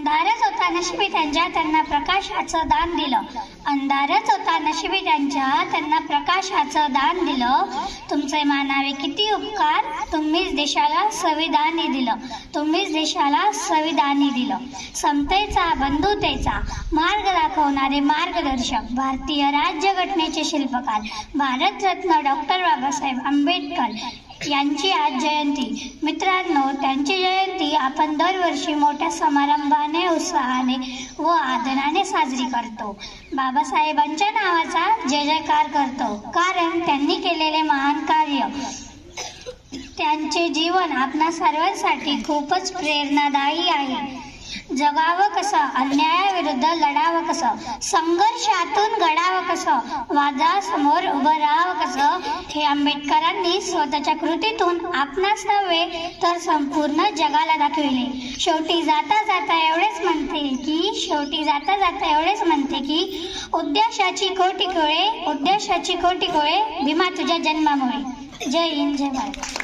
अंधारच होता नशिबी त्यांच्या, त्यांना प्रकाशाचं दान दिलं. अंधारच होता नशिबी त्यांच्या, त्यांना प्रकाशाचं दान दिलं. तुमचे मानावे किती उपकार, तुम्हीच देशाला संविधानी दिलं. तुम्हीच देशाला संविधानी दिलं. समतेचा बंधुतेचा मार्ग दाखवणारे मार्गदर्शक, भारतीय राज्यघटनेचे शिल्पकार, भारतरत्न डॉक्टर बाबासाहेब आंबेडकर यांची आज जयंती. मित्रांनो, त्यांची जयंती आपण दरवर्षी मोठ्या समारंभाने, उत्साहाने व आदराने साजरी करतो. बाबासाहेबांच्या नावाचा जय जयकार करतो, कारण त्यांनी केलेले महान कार्य, त्यांचे जीवन आपणा सर्वांसाठी खूपच प्रेरणादायी आहे. जगावं कसं, अन्यायाविरुद्ध लढावं कसं, संघर्षातून घडावं कसं, वादासमोर उभं राहावं कसं, हे आंबेडकरांनी स्वतःच्या कृतीतून आपणास नव्हे तर संपूर्ण जगाला दाखविले. शेवटी जाता जाता एवढेच म्हणते की उद्देशाची कोटी कोळे भीमा तुझ्या जन्मामुळे. जय हिंद, जय भारत.